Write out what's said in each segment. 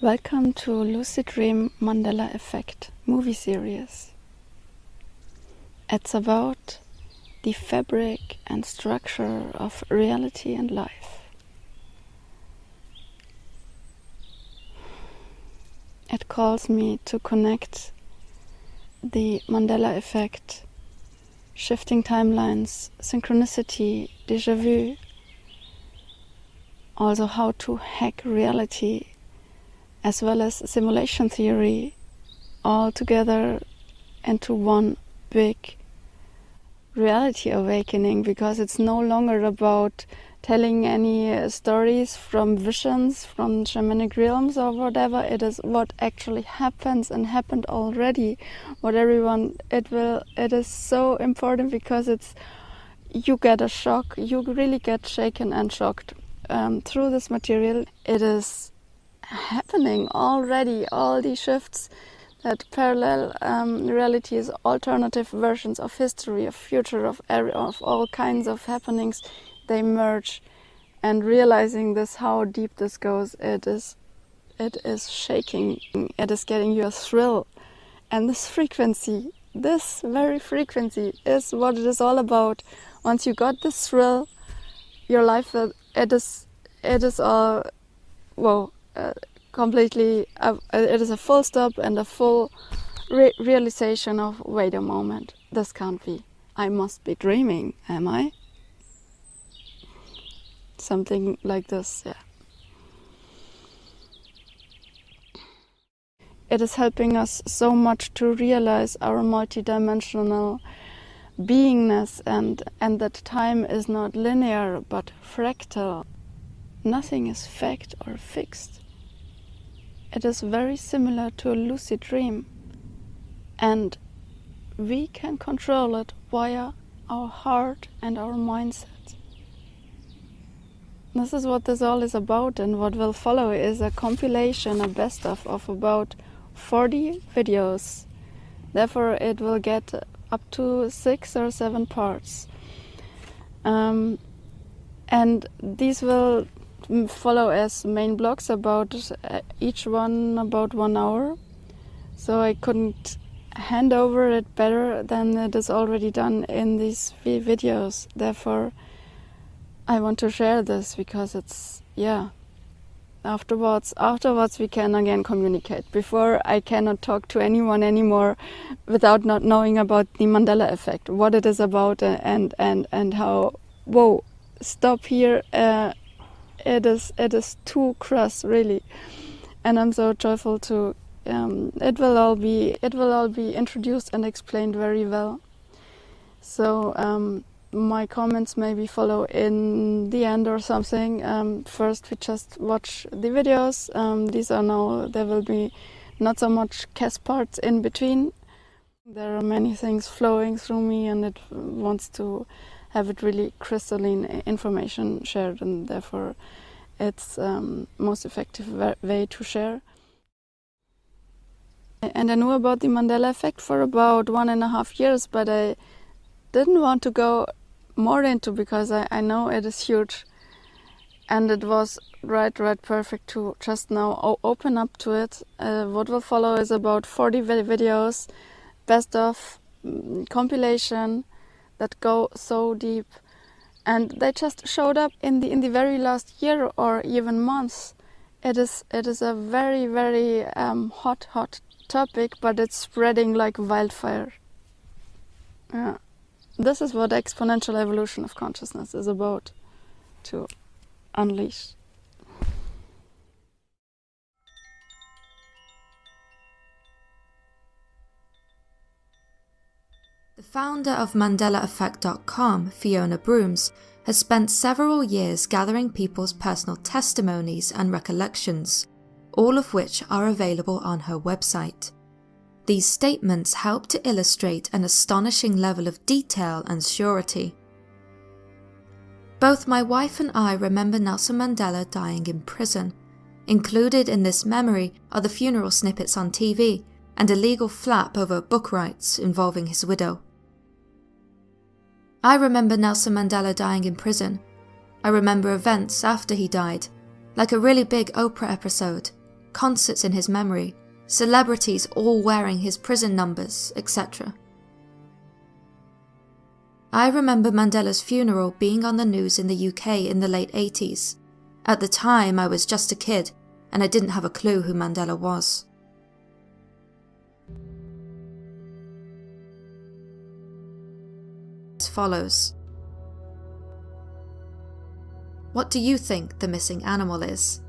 Welcome to Lucid Dream Mandela Effect movie series. It's about the fabric and structure of reality and life. It calls me to connect the Mandela Effect, shifting timelines, synchronicity, dejavu, also how to hack reality, as well as simulation theory, all together into one big reality awakening, because it's no longer about telling any stories from visions, from shamanic realms or whatever. It is what actually happens and happened already. It is so important, because you get a shock, you really get shaken and shocked through this material. It is happening already, all these shifts, that parallel realities, alternative versions of history, of future, of all kinds of happenings, they merge. And realizing this, how deep this goes, it is shaking, it is getting you a thrill. And this very frequency is what it is all about. Once you got this thrill, your life, it is all, whoa, completely, it is a full stop and a full realization of, wait a moment, this can't be. I must be dreaming, am I? Something like this, yeah. It is helping us so much to realize our multidimensional beingness, and that time is not linear but fractal. Nothing is fact or fixed. It is very similar to a lucid dream, and we can control it via our heart and our mindset. This is what this all is about, and what will follow is a compilation, a best of about 40 videos. Therefore it will get up to 6 or 7 parts. And these will follow as main blocks, about each one about 1 hour. So I couldn't hand over it better than it is already done in these videos. Therefore I want to share this, because it's, yeah, afterwards we can again communicate. Before, I cannot talk to anyone anymore without not knowing about the Mandela Effect, what it is about, and how, whoa, stop here, it is too crass, really. And I'm so joyful to it will all be introduced and explained very well. So my comments maybe follow in the end or something. First we just watch the videos. There will be not so much cast parts in between. There are many things flowing through me, and it wants to have it really crystalline information shared, and therefore it's most effective way to share. And I knew about the Mandela Effect for about 1.5 years, but I didn't want to go more into, because I know it is huge, and it was right perfect to just now open up to it. What will follow is about 40 videos, best of compilation, that go so deep, and they just showed up in the very last year or even months. It is a very hot topic, but it's spreading like wildfire. Yeah. This is what exponential evolution of consciousness is about, to unleash. The founder of MandelaEffect.com, Fiona Brooms, has spent several years gathering people's personal testimonies and recollections, all of which are available on her website. These statements help to illustrate an astonishing level of detail and surety. Both my wife and I remember Nelson Mandela dying in prison. Included in this memory are the funeral snippets on TV and a legal flap over book rights involving his widow. I remember Nelson Mandela dying in prison. I remember events after he died, like a really big Oprah episode, concerts in his memory, celebrities all wearing his prison numbers, etc. I remember Mandela's funeral being on the news in the UK in the late 80s. At the time, I was just a kid, and I didn't have a clue who Mandela was. As follows. What do you think the missing animal is?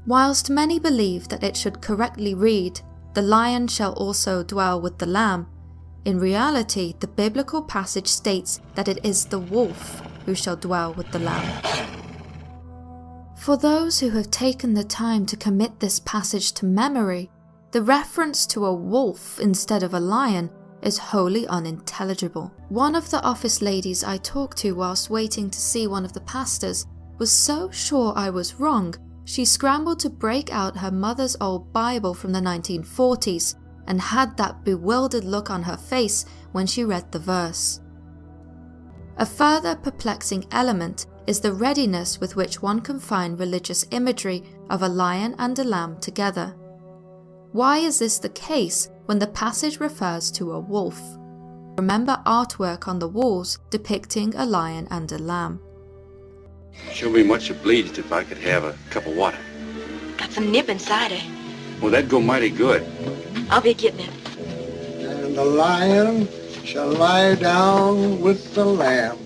Whilst many believe that it should correctly read, "The lion shall also dwell with the lamb," in reality, the biblical passage states that it is the wolf who shall dwell with the lamb. For those who have taken the time to commit this passage to memory, the reference to a wolf instead of a lion is wholly unintelligible. One of the office ladies I talked to whilst waiting to see one of the pastors was so sure I was wrong, she scrambled to break out her mother's old Bible from the 1940s and had that bewildered look on her face when she read the verse. A further perplexing element is the readiness with which one can find religious imagery of a lion and a lamb together. Why is this the case when the passage refers to a wolf? Remember artwork on the walls depicting a lion and a lamb. Sure be much obliged if I could have a cup of water. Got some nip inside it. Well, that'd go mighty good. I'll be getting it. And the lion shall lie down with the lamb.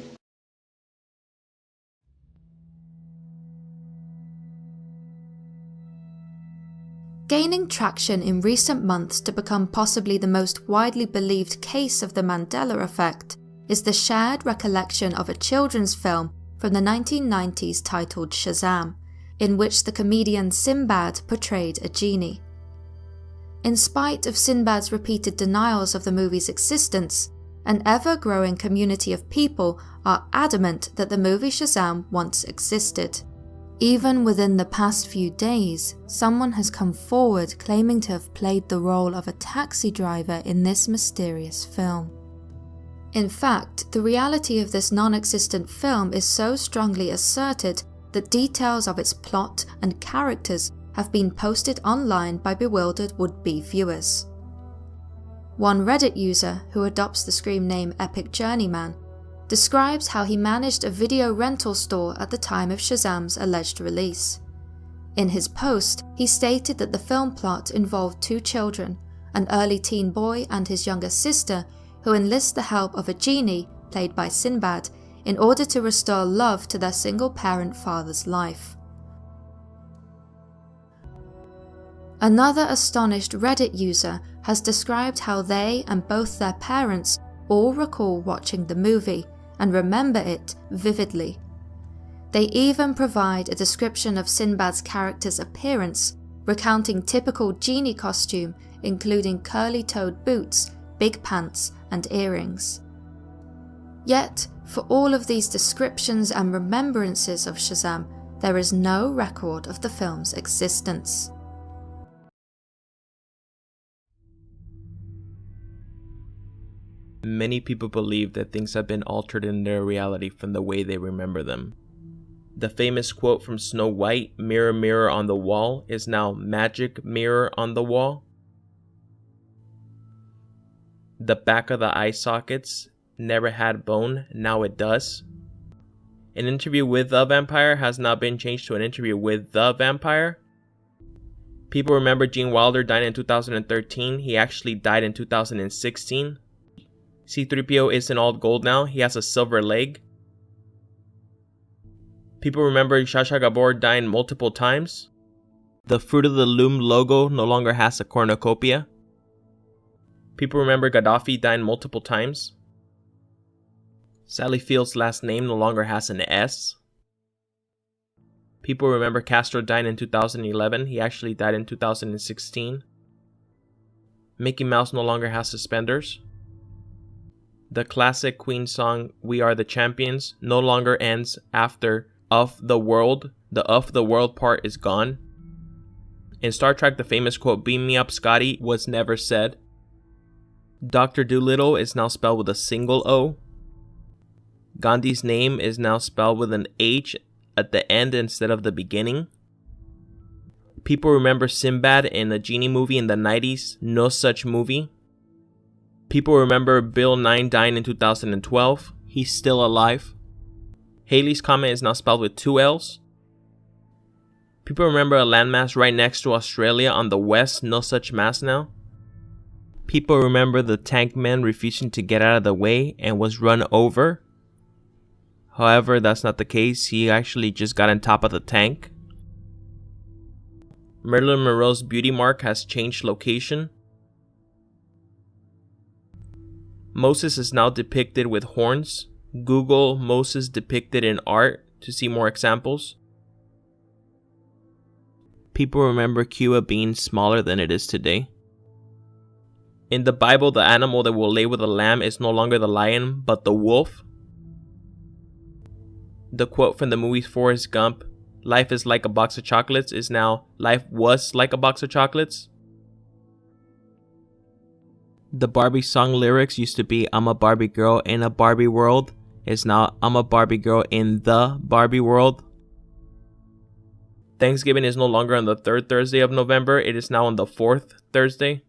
Gaining traction in recent months to become possibly the most widely believed case of the Mandela Effect is the shared recollection of a children's film from the 1990s titled Shazam, in which the comedian Sinbad portrayed a genie. In spite of Sinbad's repeated denials of the movie's existence, an ever-growing community of people are adamant that the movie Shazam once existed. Even within the past few days, someone has come forward claiming to have played the role of a taxi driver in this mysterious film. In fact, the reality of this non-existent film is so strongly asserted that details of its plot and characters have been posted online by bewildered would-be viewers. One Reddit user, who adopts the screen name Epic Journeyman, describes how he managed a video rental store at the time of Shazam's alleged release. In his post, he stated that the film plot involved two children, an early teen boy and his younger sister, who enlist the help of a genie, played by Sinbad, in order to restore love to their single-parent father's life. Another astonished Reddit user has described how they and both their parents all recall watching the movie and remember it vividly. They even provide a description of Sinbad's character's appearance, recounting typical genie costume including curly-toed boots, big pants and earrings. Yet, for all of these descriptions and remembrances of Shazam, there is no record of the film's existence. Many people believe that things have been altered in their reality from the way they remember them. The famous quote from Snow White, "Mirror, mirror on the wall," is now "Magic mirror on the wall." The back of the eye sockets never had bone, now it does. An interview with the vampire has now been changed to an interview with the vampire. People remember Gene Wilder died in 2013, he actually died in 2016. C-3PO isn't all gold now, he has a silver leg. People remember Shasha Gabor dying multiple times. The Fruit of the Loom logo no longer has a cornucopia. People remember Gaddafi dying multiple times. Sally Field's last name no longer has an S. People remember Castro died in 2011. He actually died in 2016. Mickey Mouse no longer has suspenders. The classic Queen song, We Are the Champions, no longer ends after Of the World. The Of the World part is gone. In Star Trek, the famous quote, "Beam me up, Scotty," was never said. Dr. Dolittle is now spelled with a single O. Gandhi's name is now spelled with an H at the end instead of the beginning. People remember Sinbad in a genie movie in the 90s. No such movie. People remember Bill 9 dying in 2012. He's still alive. Halley's Comet is now spelled with 2 L's. People remember a landmass right next to Australia on the west. No such mass now. People remember the tank man refusing to get out of the way and was run over. However, that's not the case. He actually just got on top of the tank. Marilyn Monroe's beauty mark has changed location. Moses is now depicted with horns. Google Moses depicted in art to see more examples. People remember Cuba being smaller than it is today. In the Bible, the animal that will lay with the lamb is no longer the lion, but the wolf. The quote from the movie Forrest Gump, "Life is like a box of chocolates," is now, "Life was like a box of chocolates." The Barbie song lyrics used to be, "I'm a Barbie girl in a Barbie world," is now, "I'm a Barbie girl in the Barbie world." Thanksgiving is no longer on the 3rd Thursday of November, it is now on the 4th Thursday.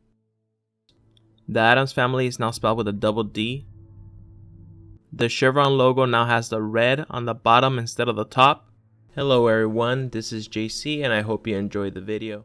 The Addams Family is now spelled with a double D. The Chevron logo now has the red on the bottom instead of the top. Hello everyone, this is JC and I hope you enjoyed the video.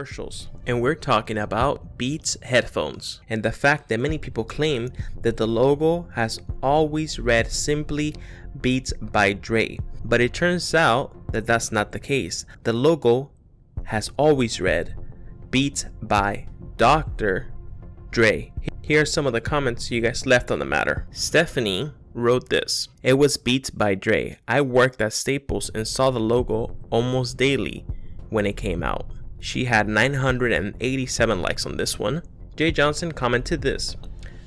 commercials. And we're talking about Beats headphones, and the fact that many people claim that the logo has always read simply Beats by Dre. But it turns out that that's not the case. The logo has always read Beats by Dr. Dre. Here are some of the comments you guys left on the matter. Stephanie wrote this: "It was Beats by Dre. I worked at Staples and saw the logo almost daily when it came out." She had 987 likes on this one. Jay Johnson commented this: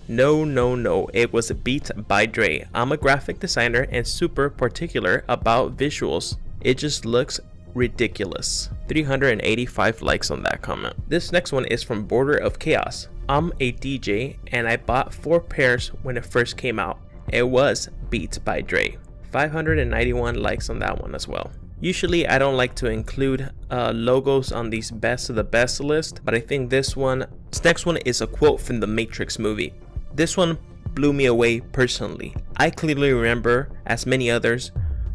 No, it was Beats by Dre. I'm a graphic designer and super particular about visuals. It just looks ridiculous. 385 likes on that comment. This next one is from Border of Chaos. I'm a DJ and I bought 4 pairs when it first came out. It was Beats by Dre. 591 likes on that one as well. Usually I don't like to include logos on these best of the best list, but I think this next one is a quote from the Matrix movie. This one blew me away personally. I clearly remember, as many others,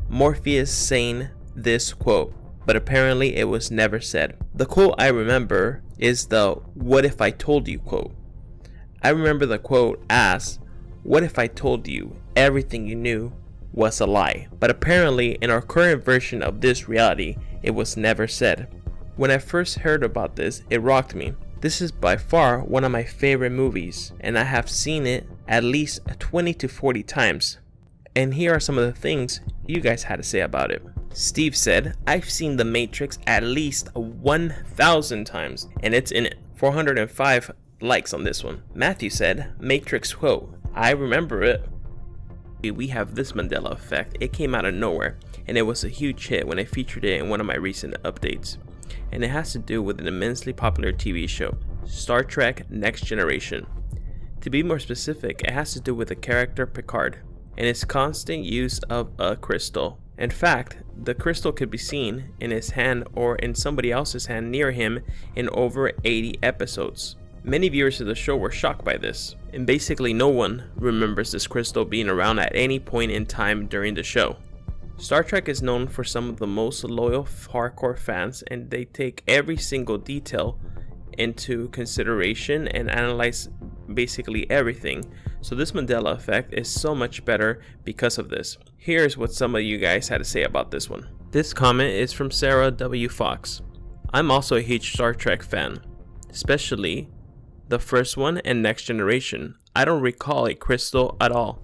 Morpheus saying this quote, but apparently it was never said. The quote I remember is the "What if I told you" quote. I remember the quote as, "What if I told you everything you knew was a lie?" But apparently in our current version of this reality, it was never said. When I first heard about this, it rocked me. This is by far one of my favorite movies, and I have seen it at least 20 to 40 times. And here are some of the things you guys had to say about it. Steve said, "I've seen The Matrix at least 1,000 times, and it's in it." 405 likes on this one. Matthew said, "Matrix quote, I remember it." We have this Mandela Effect. It came out of nowhere, and it was a huge hit when I featured it in one of my recent updates. And it has to do with an immensely popular TV show, Star Trek Next Generation. To be more specific, it has to do with the character Picard and his constant use of a crystal. In fact, the crystal could be seen in his hand or in somebody else's hand near him in over 80 episodes. Many viewers of the show were shocked by this, and basically no one remembers this crystal being around at any point in time during the show. Star Trek is known for some of the most loyal hardcore fans, and they take every single detail into consideration and analyze basically everything. So this Mandela Effect is so much better because of this. Here's what some of you guys had to say about this one. This comment is from Sarah W. Fox. "I'm also a huge Star Trek fan, especially the first one and Next Generation. I don't recall a crystal at all.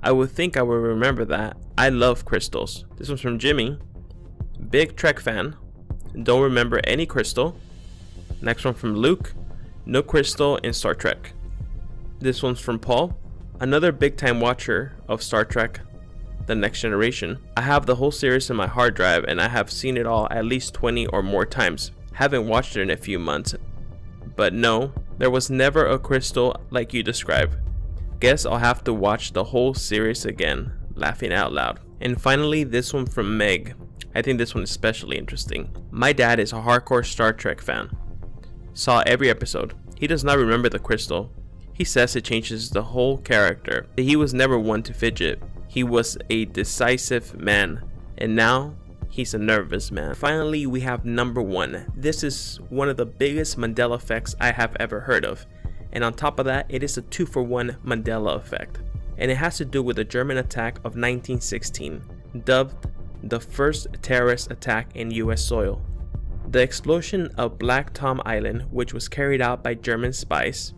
I would think I would remember that. I love crystals." This one's from Jimmy. "Big Trek fan. Don't remember any crystal." Next one from Luke. "No crystal in Star Trek." This one's from Paul. "Another big time watcher of Star Trek The Next Generation. I have the whole series in my hard drive and I have seen it all at least 20 or more times. Haven't watched it in a few months. But no, there was never a crystal like you describe. Guess I'll have to watch the whole series again." Laughing out loud. And finally, this one from Meg. I think this one is especially interesting. "My dad is a hardcore Star Trek fan. Saw every episode. He does not remember the crystal. He says it changes the whole character. He was never one to fidget. He was a decisive man, and now he's a nervous man." Finally, we have number 1. This is one of the biggest Mandela Effects I have ever heard of. And on top of that, it is a 2-for-1 Mandela Effect. And it has to do with the German attack of 1916, dubbed the first terrorist attack in US soil. The explosion of Black Tom Island, which was carried out by German spies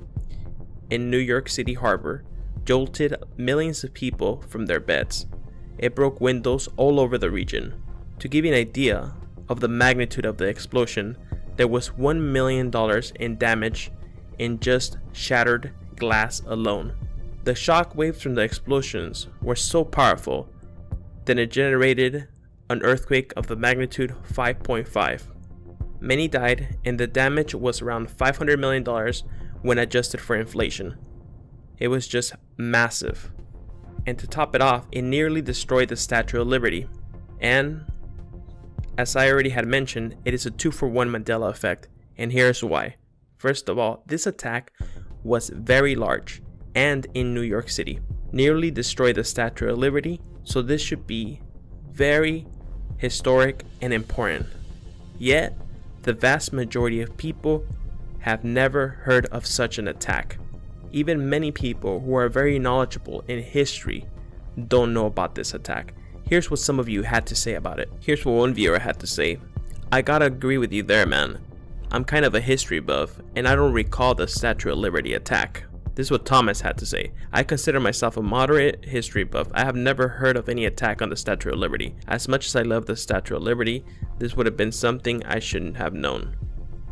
in New York City harbor, jolted millions of people from their beds. It broke windows all over the region. To give you an idea of the magnitude of the explosion, there was $1 million in damage in just shattered glass alone. The shock waves from the explosions were so powerful that it generated an earthquake of the magnitude 5.5. Many died, and the damage was around $500 million when adjusted for inflation. It was just massive. And to top it off, it nearly destroyed the Statue of Liberty. And as I already had mentioned, it is a 2-for-1 Mandela Effect, and here's why. First of all, this attack was very large and in New York City. Nearly destroyed the Statue of Liberty, so this should be very historic and important. Yet, the vast majority of people have never heard of such an attack. Even many people who are very knowledgeable in history don't know about this attack. Here's what some of you had to say about it. Here's what one viewer had to say. I gotta agree with you there, man. I'm kind of a history buff, and I don't recall the Statue of Liberty attack. This is what Thomas had to say. I consider myself a moderate history buff. I have never heard of any attack on the Statue of Liberty. As much as I love the Statue of Liberty, this would have been something I shouldn't have known.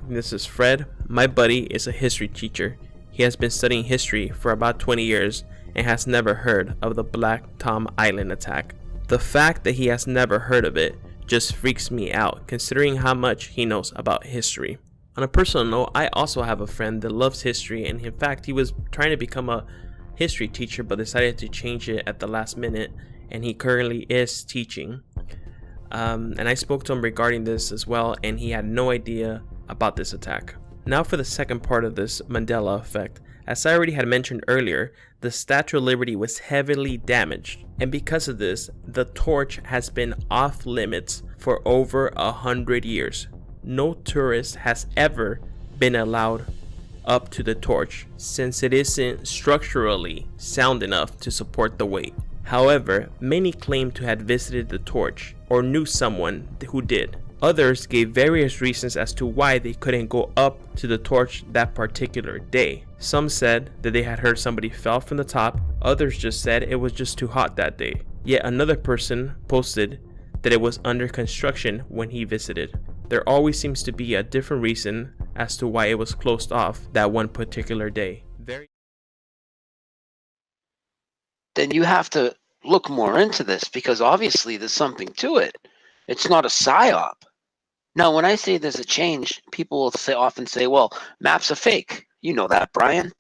This is Fred. My buddy is a history teacher. He has been studying history for about 20 years and has never heard of the Black Tom Island attack. The fact that he has never heard of it just freaks me out, considering how much he knows about history. On a personal note, I also have a friend that loves history, and in fact he was trying to become a history teacher but decided to change it at the last minute, and he currently is teaching. And I spoke to him regarding this as well, and he had no idea about this attack. Now for the second part of this Mandela effect. As I already had mentioned earlier, the Statue of Liberty was heavily damaged, and because of this, the torch has been off limits for over 100 years. No tourist has ever been allowed up to the torch since it isn't structurally sound enough to support the weight. However, many claim to have visited the torch or knew someone who did. Others gave various reasons as to why they couldn't go up to the torch that particular day. Some said that they had heard somebody fell from the top, others just said it was just too hot that day. Yet another person posted that it was under construction when he visited. There always seems to be a different reason as to why it was closed off that one particular day. Then you have to look more into this, because obviously there's something to it. It's not a psyop. Now, when I say there's a change, people will often say, well, maps are fake. You know that, Brian.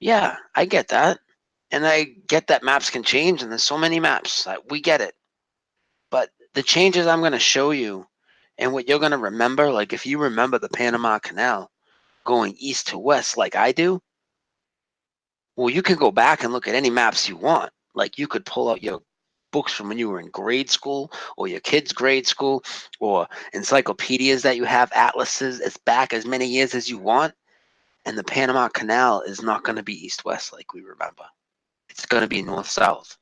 Yeah, I get that. And I get that maps can change, and there's so many maps. We get it. But the changes I'm going to show you, and what you're going to remember, like if you remember the Panama Canal going east to west like I do, well, you can go back and look at any maps you want. Like you could pull out your books from when you were in grade school or your kids' grade school or encyclopedias that you have, atlases as back as many years as you want. And the Panama Canal is not going to be east-west like we remember. It's going to be north-south.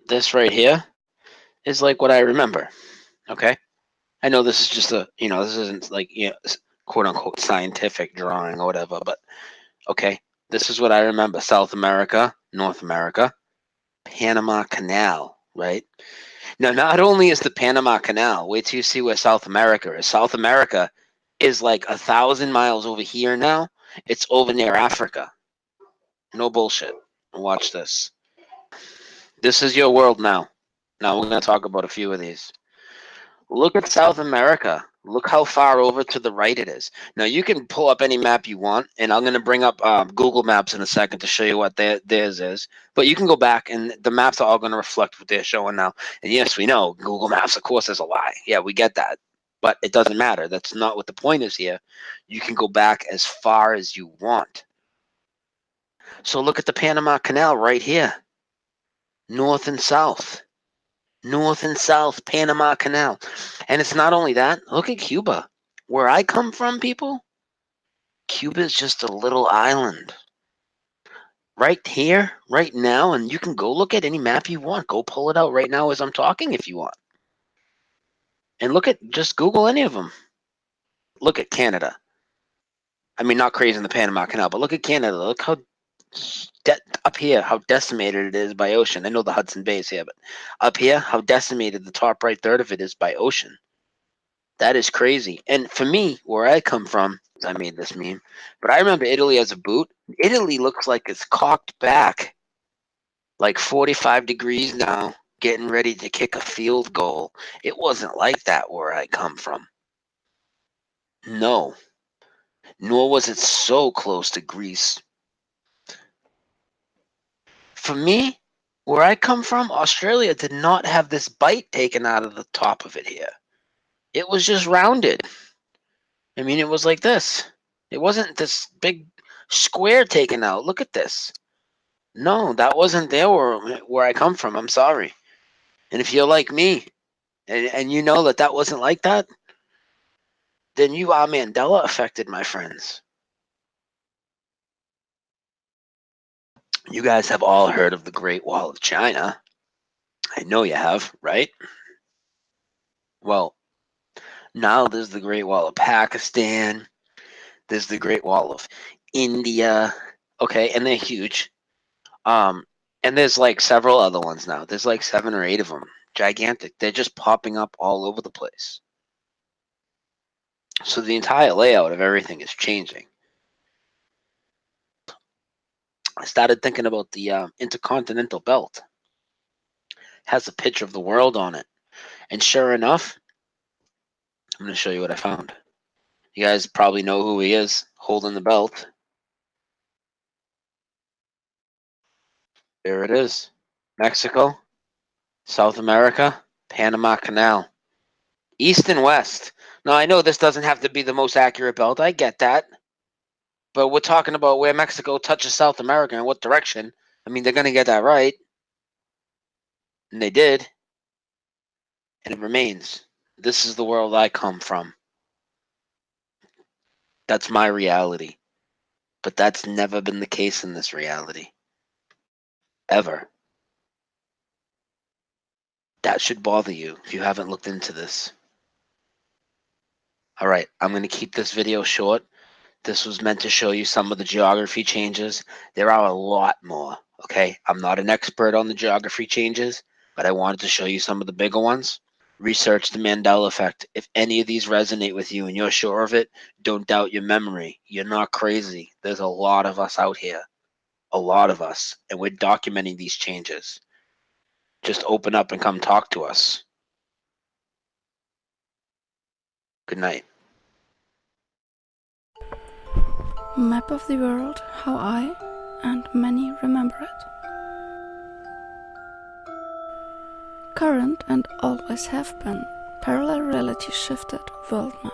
This right here is like what I remember, okay? I know this is just this isn't like, quote-unquote scientific drawing or whatever, but okay, this is what I remember. South America, North America, Panama Canal, right? Now, not only is the Panama Canal, wait till you see where South America is. South America is like 1,000 miles over here now. It's over near Africa. No bullshit. Watch this. This is your world now. Now we're going to talk about a few of these. Look at South America. Look how far over to the right it is. Now, you can pull up any map you want, and I'm going to bring up Google Maps in a second to show you what theirs is. But you can go back, and the maps are all going to reflect what they're showing now. And yes, we know Google Maps, of course, is a lie. Yeah, we get that. But it doesn't matter. That's not what the point is here. You can go back as far as you want. So look at the Panama Canal right here. North and south. North and south Panama Canal. And it's not only that. Look at Cuba. Where I come from, people, Cuba is just a little island. Right here, right now, and you can go look at any map you want. Go pull it out right now as I'm talking if you want. And look at, just Google any of them. Look at Canada. I mean, not crazy in the Panama Canal, but look at Canada. Look how up here, how decimated it is by ocean. I know the Hudson Bay is here, but up here, how decimated the top right third of it is by ocean. That is crazy. And for me, where I come from, I made this meme, but I remember Italy as a boot. Italy looks like it's cocked back, like 45 degrees now, getting ready to kick a field goal. It wasn't like that where I come from. No. Nor was it so close to Greece. For me, where I come from, Australia did not have this bite taken out of the top of it here. It was just rounded. I mean, it was like this. It wasn't this big square taken out. Look at this. No, that wasn't there where I come from. I'm sorry. And if you're like me, and you know that wasn't like that, then you are Mandela affected, my friends. You guys have all heard of the Great Wall of China. I know you have, right? Well, now there's the Great Wall of Pakistan. There's the Great Wall of India. Okay, and they're huge. And there's like several other ones now. There's like 7 or 8 of them. Gigantic. They're just popping up all over the place. So the entire layout of everything is changing. I started thinking about the intercontinental belt. It has a picture of the world on it. And sure enough, I'm going to show you what I found. You guys probably know who he is holding the belt. There it is. Mexico, South America, Panama Canal. East and West. Now, I know this doesn't have to be the most accurate belt. I get that. But we're talking about where Mexico touches South America and what direction. I mean, they're going to get that right. And they did. And it remains. This is the world I come from. That's my reality. But that's never been the case in this reality. Ever. That should bother you if you haven't looked into this. Alright, I'm going to keep this video short. This was meant to show you some of the geography changes. There are a lot more, okay? I'm not an expert on the geography changes, but I wanted to show you some of the bigger ones. Research the Mandela Effect. If any of these resonate with you and you're sure of it, don't doubt your memory. You're not crazy. There's a lot of us out here. A lot of us. And we're documenting these changes. Just open up and come talk to us. Good night. Map of the world, how I and many remember it. Current and always have been parallel reality shifted world map.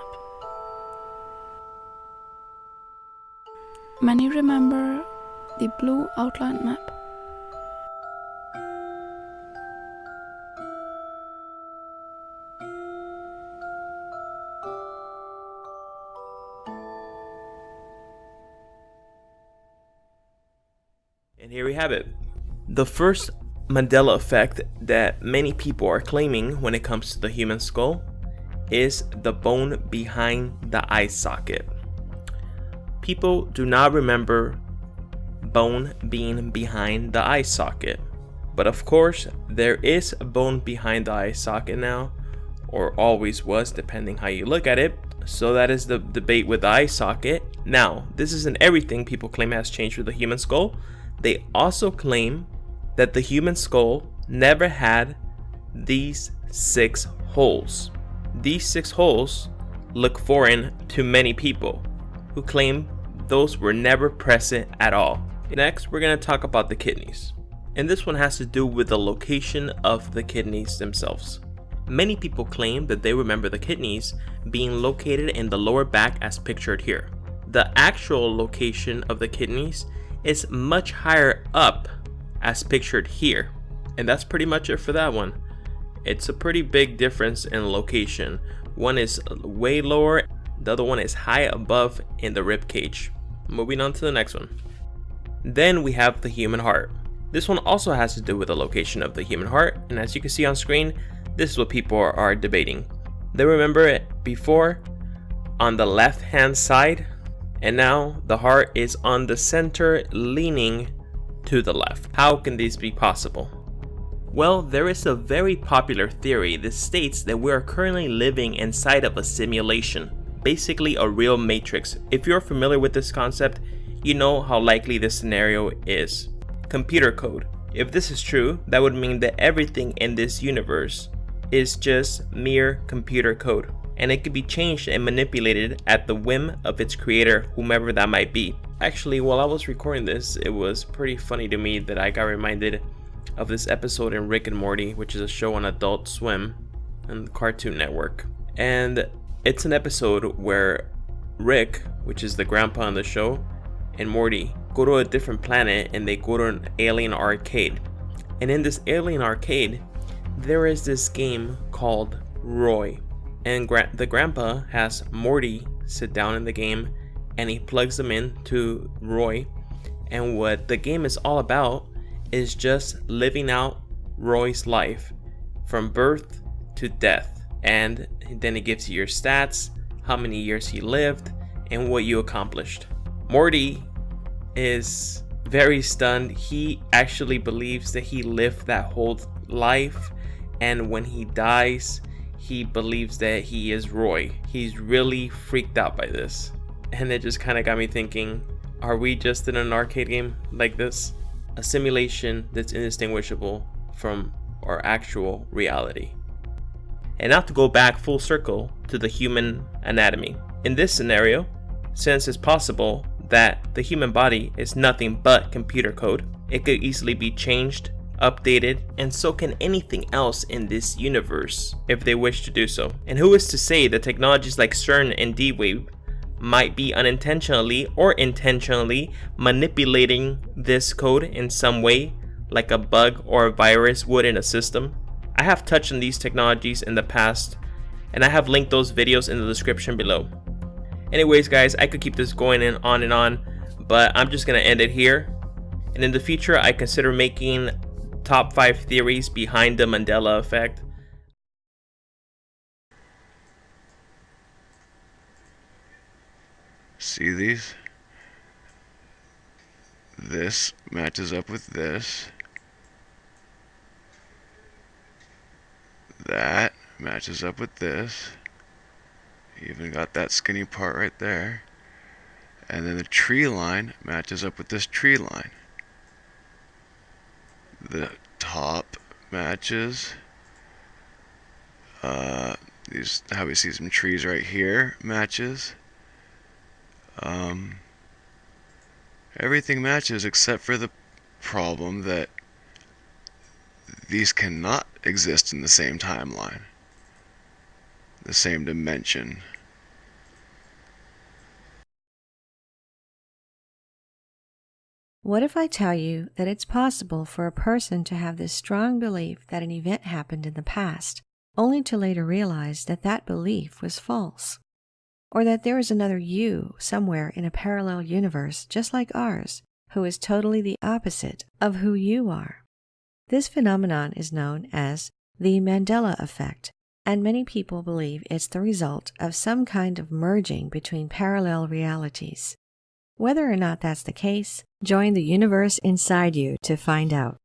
Many remember the blue outline map. And here we have it. The first Mandela effect that many people are claiming when it comes to the human skull is the bone behind the eye socket. People do not remember bone being behind the eye socket. But of course, there is a bone behind the eye socket now, or always was, depending how you look at it. So that is the debate with the eye socket. Now, this isn't everything people claim has changed with the human skull. They also claim that the human skull never had these 6 holes. These 6 holes look foreign to many people who claim those were never present at all. Next, we're going to talk about the kidneys. And this one has to do with the location of the kidneys themselves. Many people claim that they remember the kidneys being located in the lower back as pictured here. The actual location of the kidneys is much higher up as pictured here. And that's pretty much it for that one. It's a pretty big difference in location. One is way lower, the other one is high above in the rib cage. Moving on to the next one. Then we have the human heart. This one also has to do with the location of the human heart, and as you can see on screen, this is what people are debating. They remember it before on the left hand side, and now the heart is on the center leaning to the left. How can this be possible? Well, there is a very popular theory that states that we are currently living inside of a simulation, basically a real matrix. If you're familiar with this concept, you know how likely this scenario is. Computer code. If this is true, that would mean that everything in this universe is just mere computer code, and it could be changed and manipulated at the whim of its creator, whomever that might be. Actually, while I was recording this, it was pretty funny to me that I got reminded of this episode in Rick and Morty, which is a show on Adult Swim and Cartoon Network. And it's an episode where Rick, which is the grandpa on the show, and Morty go to a different planet and they go to an alien arcade. And in this alien arcade, there is this game called Roy. And the grandpa has Morty sit down in the game, and he plugs them in to Roy. And what the game is all about is just living out Roy's life from birth to death. And then it gives you your stats, how many years he lived, and what you accomplished. Morty is very stunned. He actually believes that he lived that whole life, and when he dies, he believes that he is Roy. He's really freaked out by this. And it just kind of got me thinking, are we just in an arcade game like this? A simulation that's indistinguishable from our actual reality. And now to go back full circle to the human anatomy. In this scenario, since it's possible that the human body is nothing but computer code, it could easily be changed, updated, and so can anything else in this universe if they wish to do so. And who is to say that technologies like CERN and D-Wave might be unintentionally or intentionally manipulating this code in some way, like a bug or a virus would in a system? I have touched on these technologies in the past, and I have linked those videos in the description below. Anyways guys, I could keep this going on and on, but I'm just gonna end it here. And in the future, I consider making top 5 theories behind the Mandela effect. See these? This matches up with this. That matches up with this. You even got that skinny part right there. And then the tree line matches up with this tree line. The top matches. These, how we see some trees right here, matches. Everything matches except for the problem that these cannot exist in the same timeline, the same dimension. What if I tell you that it's possible for a person to have this strong belief that an event happened in the past, only to later realize that that belief was false? Or that there is another you somewhere in a parallel universe just like ours, who is totally the opposite of who you are? This phenomenon is known as the Mandela Effect, and many people believe it's the result of some kind of merging between parallel realities. Whether or not that's the case, join the universe inside you to find out.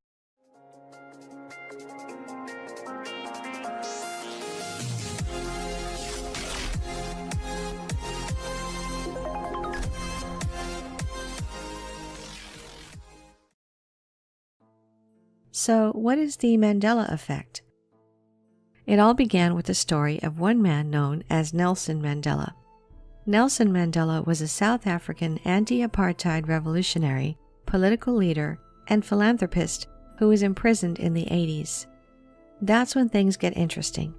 So, what is the Mandela Effect? It all began with the story of one man known as Nelson Mandela. Nelson Mandela was a South African anti-apartheid revolutionary, political leader, and philanthropist who was imprisoned in the 80s. That's when things get interesting.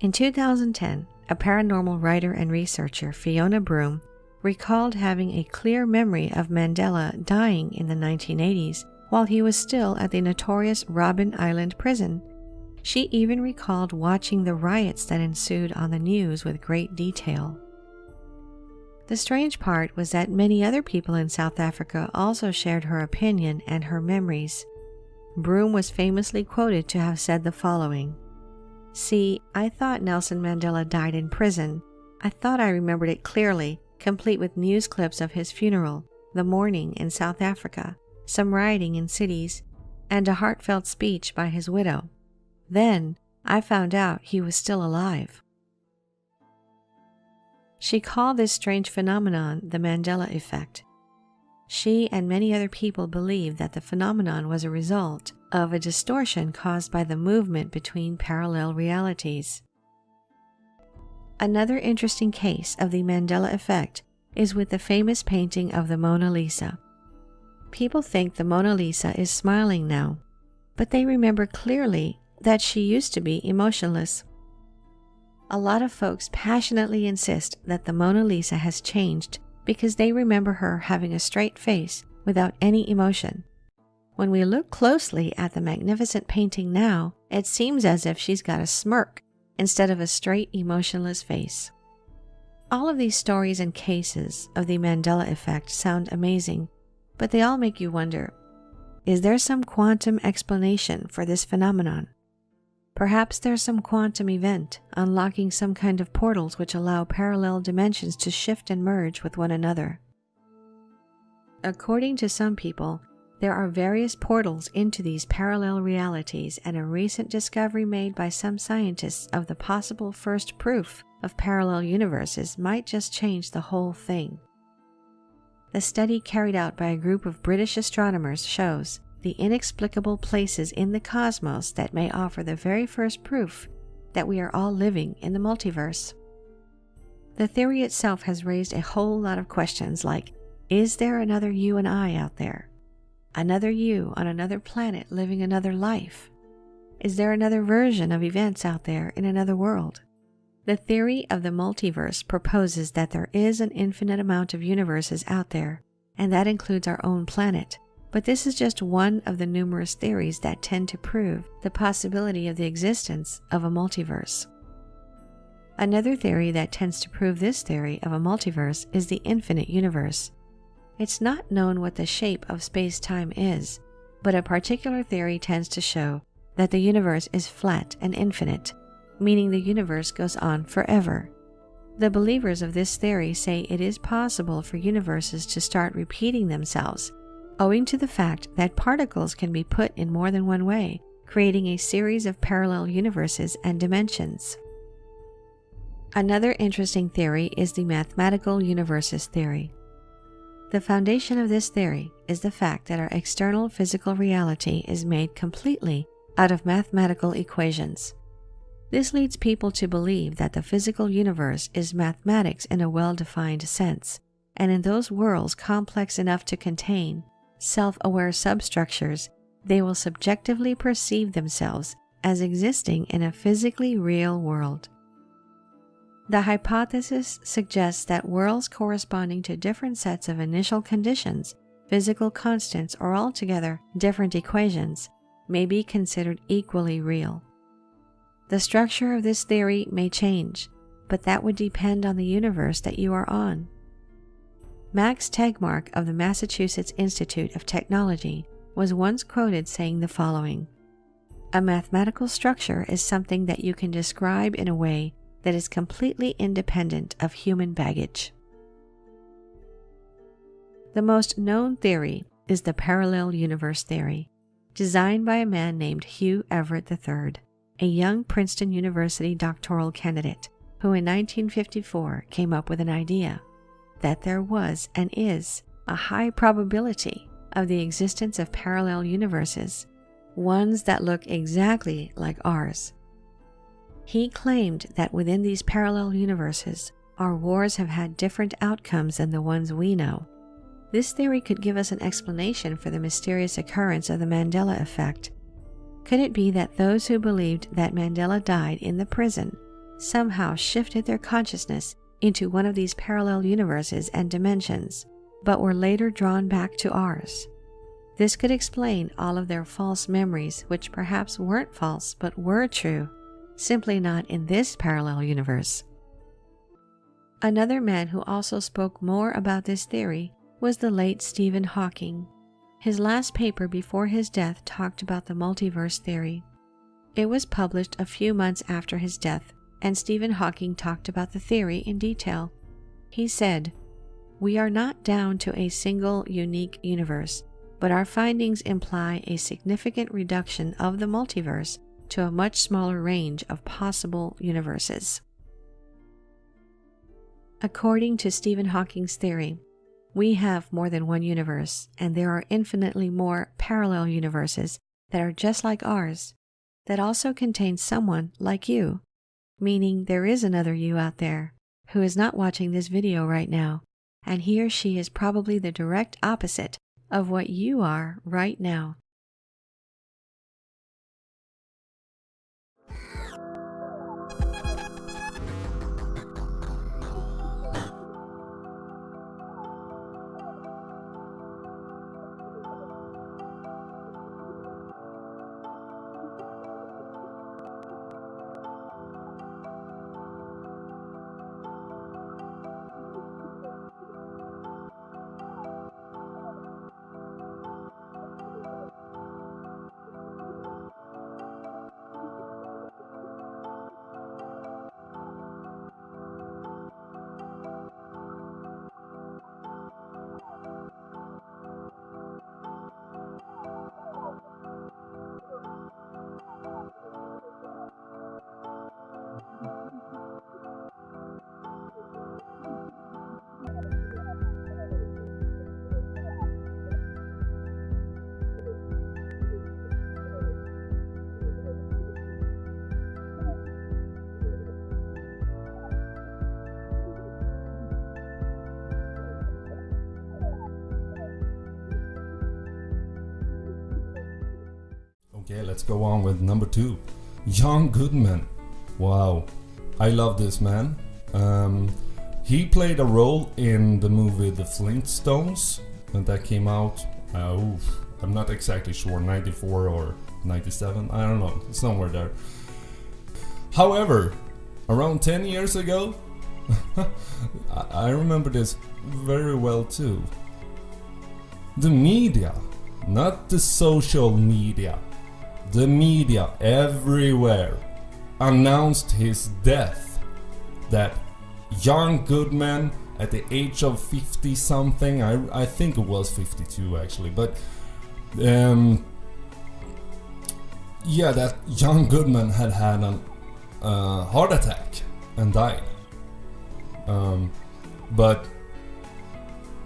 In 2010, a paranormal writer and researcher, Fiona Broom, recalled having a clear memory of Mandela dying in the 1980s while he was still at the notorious Robben Island prison. She even recalled watching the riots that ensued on the news with great detail. The strange part was that many other people in South Africa also shared her opinion and her memories. Broom was famously quoted to have said the following: "See, I thought Nelson Mandela died in prison. I thought I remembered it clearly, complete with news clips of his funeral, the mourning in South Africa, some rioting in cities, and a heartfelt speech by his widow. Then I found out he was still alive." She called this strange phenomenon the Mandela Effect. She and many other people believe that the phenomenon was a result of a distortion caused by the movement between parallel realities. Another interesting case of the Mandela Effect is with the famous painting of the Mona Lisa. People think the Mona Lisa is smiling now, but they remember clearly that she used to be emotionless. A lot of folks passionately insist that the Mona Lisa has changed because they remember her having a straight face without any emotion. When we look closely at the magnificent painting now, it seems as if she's got a smirk instead of a straight emotionless face. All of these stories and cases of the Mandela effect sound amazing, but they all make you wonder, is there some quantum explanation for this phenomenon? Perhaps there's some quantum event unlocking some kind of portals which allow parallel dimensions to shift and merge with one another. According to some people, there are various portals into these parallel realities, and a recent discovery made by some scientists of the possible first proof of parallel universes might just change the whole thing. The study carried out by a group of British astronomers shows the inexplicable places in the cosmos that may offer the very first proof that we are all living in the multiverse. The theory itself has raised a whole lot of questions like, is there another you and I out there? Another you on another planet living another life? Is there another version of events out there in another world? The theory of the multiverse proposes that there is an infinite amount of universes out there, and that includes our own planet. But this is just one of the numerous theories that tend to prove the possibility of the existence of a multiverse. Another theory that tends to prove this theory of a multiverse is the infinite universe. It's not known what the shape of space-time is, but a particular theory tends to show that the universe is flat and infinite, meaning the universe goes on forever. The believers of this theory say it is possible for universes to start repeating themselves, owing to the fact that particles can be put in more than one way, creating a series of parallel universes and dimensions. Another interesting theory is the mathematical universes theory. The foundation of this theory is the fact that our external physical reality is made completely out of mathematical equations. This leads people to believe that the physical universe is mathematics in a well-defined sense, and in those worlds complex enough to contain self-aware substructures, they will subjectively perceive themselves as existing in a physically real world. The hypothesis suggests that worlds corresponding to different sets of initial conditions, physical constants, or altogether different equations may be considered equally real. The structure of this theory may change, but that would depend on the universe that you are on. Max Tegmark of the Massachusetts Institute of Technology was once quoted saying the following: "A mathematical structure is something that you can describe in a way that is completely independent of human baggage." The most known theory is the parallel universe theory, designed by a man named Hugh Everett III, a young Princeton University doctoral candidate who in 1954 came up with an idea that there was and is a high probability of the existence of parallel universes, ones that look exactly like ours. He claimed that within these parallel universes, our wars have had different outcomes than the ones we know. This theory could give us an explanation for the mysterious occurrence of the Mandela effect. Could it be that those who believed that Mandela died in the prison somehow shifted their consciousness into one of these parallel universes and dimensions, but were later drawn back to ours? This could explain all of their false memories, which perhaps weren't false but were true, simply not in this parallel universe. Another man who also spoke more about this theory was the late Stephen Hawking. His last paper before his death talked about the multiverse theory. It was published a few months after his death, and Stephen Hawking talked about the theory in detail. He said, "We are not down to a single unique universe, but our findings imply a significant reduction of the multiverse to a much smaller range of possible universes." According to Stephen Hawking's theory, we have more than one universe, and there are infinitely more parallel universes that are just like ours, that also contain someone like you, meaning there is another you out there who is not watching this video right now, and he or she is probably the direct opposite of what you are right now. Okay, let's go on with number 2. John Goodman. Wow, I love this man. He played a role in the movie The Flintstones when that came out. I'm not exactly sure, 94 or 97, I don't know, somewhere there. However, around 10 years ago, I remember this very well too. The media, not the social media, the media everywhere announced his death. That John Goodman at the age of 50 something, I think it was 52 actually, but yeah, that John Goodman had a heart attack and died. But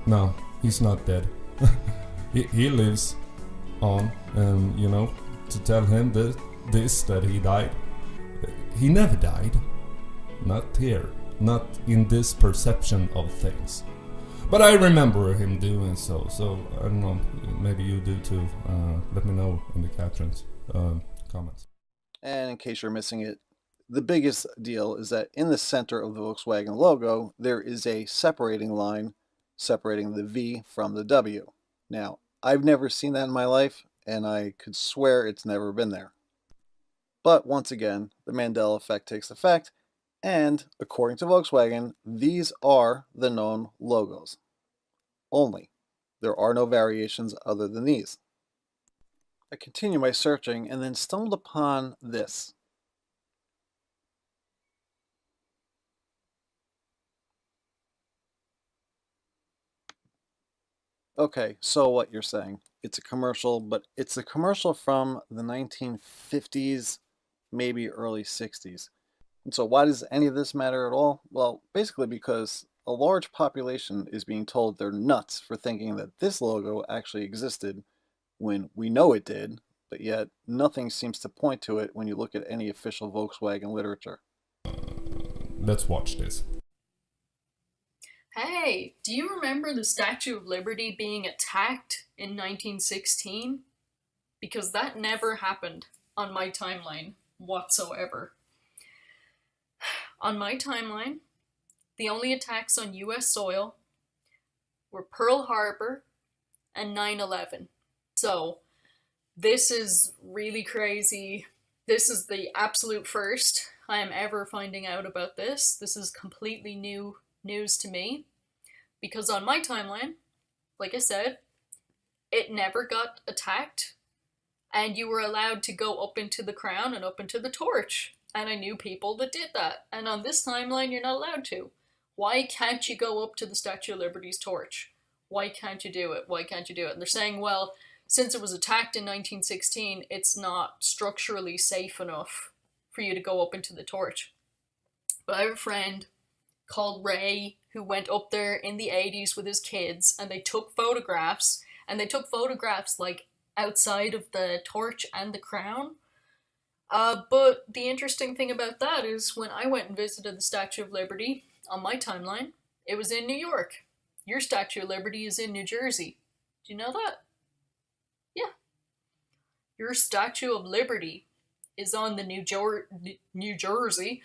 no, he's not dead. he lives on, and you know, to tell him that he died. He never died. Not here. Not in this perception of things. But I remember him doing so I don't know, maybe you do too. Let me know in the captions, comments. And in case you're missing it, the biggest deal is that in the center of the Volkswagen logo, there is a separating line separating the V from the W. Now, I've never seen that in my life, and I could swear it's never been there. But once again, the Mandela effect takes effect, and according to Volkswagen, these are the known logos. Only. There are no variations other than these. I continue my searching and then stumbled upon this. Okay, so what you're saying, it's a commercial, but it's a commercial from the 1950s, maybe early 60s. And so why does any of this matter at all? Well, basically because a large population is being told they're nuts for thinking that this logo actually existed when we know it did, but yet nothing seems to point to it when you look at any official Volkswagen literature. Let's watch this. Hey, do you remember the Statue of Liberty being attacked in 1916? Because that never happened on my timeline whatsoever. On my timeline, the only attacks on US soil were Pearl Harbor and 9/11. So, this is really crazy. This is the absolute first I am ever finding out about this. This is completely new news to me, because on my timeline, like I said, it never got attacked, and you were allowed to go up into the crown and up into the torch, and I knew people that did that, and on this timeline you're not allowed to. Why can't you go up to the Statue of Liberty's torch? Why can't you do it? Why can't you do it? And they're saying, well, since it was attacked in 1916, it's not structurally safe enough for you to go up into the torch. But I have a friend called Ray who went up there in the 80s with his kids, and they took photographs, like outside of the torch and the crown. But the interesting thing about that is when I went and visited the Statue of Liberty on my timeline, it was in New York. Your Statue of Liberty is in New Jersey. Do you know that? Yeah. Your Statue of Liberty is on the New Jersey,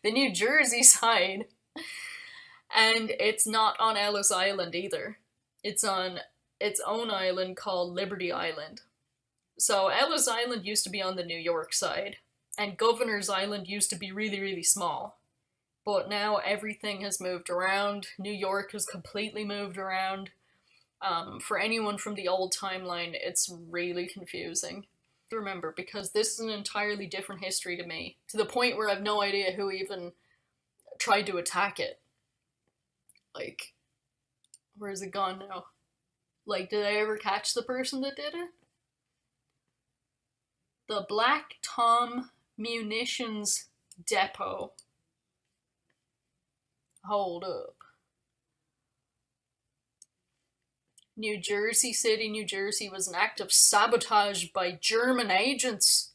the New Jersey side, and it's not on Ellis Island either. It's on its own island called Liberty Island. So Ellis Island used to be on the New York side, and Governor's Island used to be really, really small. But now everything has moved around. New York has completely moved around. For anyone from the old timeline, it's really confusing to remember, because this is an entirely different history to me, to the point where I have no idea who even tried to attack it. Like, where is it gone now? Like, did I ever catch the person that did it? The Black Tom Munitions Depot. Hold up. New Jersey City, New Jersey was an act of sabotage by German agents.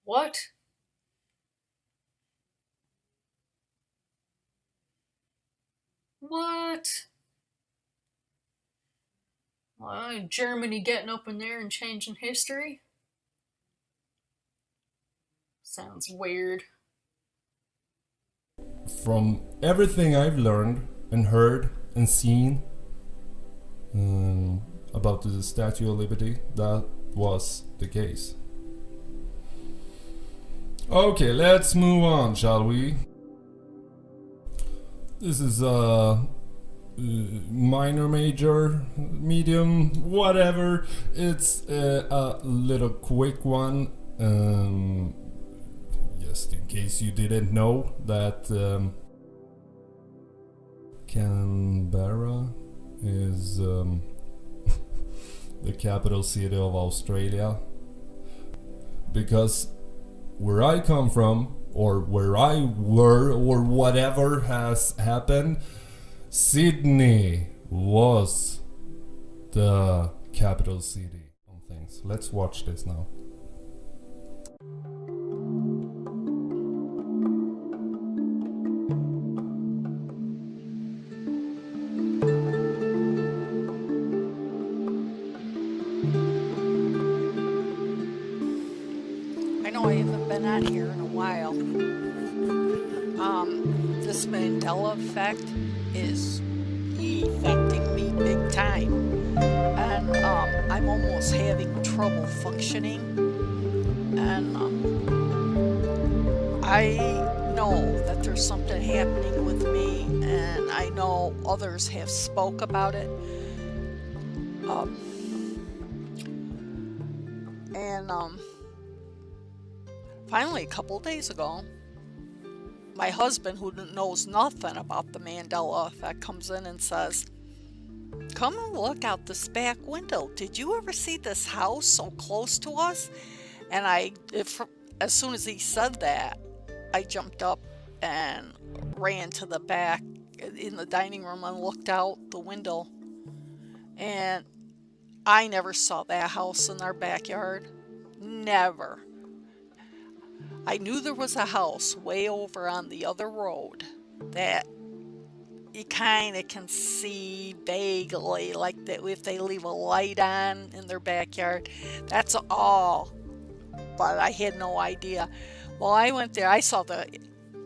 What? What? Well, Germany getting up in there and changing history? Sounds weird. From everything I've learned and heard and seen about the Statue of Liberty, that was the case. Okay, let's move on, shall we? This is a minor, major, medium, whatever. It's a little quick one. Just in case you didn't know that Canberra is the capital city of Australia. Because where I come from, or where I were, or whatever has happened, Sydney was the capital city of things. Let's watch this now. I know I haven't been on here in a while. This Mandela effect is affecting me big time, and I'm almost having trouble functioning, and I know that there's something happening with me, and I know others have spoke about it, finally a couple days ago, my husband, who knows nothing about the Mandela effect, comes in and says, "Come and look out this back window. Did you ever see this house so close to us?" And as soon as he said that, I jumped up and ran to the back in the dining room and looked out the window. And I never saw that house in our backyard. Never. I knew there was a house way over on the other road that you kind of can see vaguely, like that if they leave a light on in their backyard. That's all. But I had no idea. Well, I went there. I saw the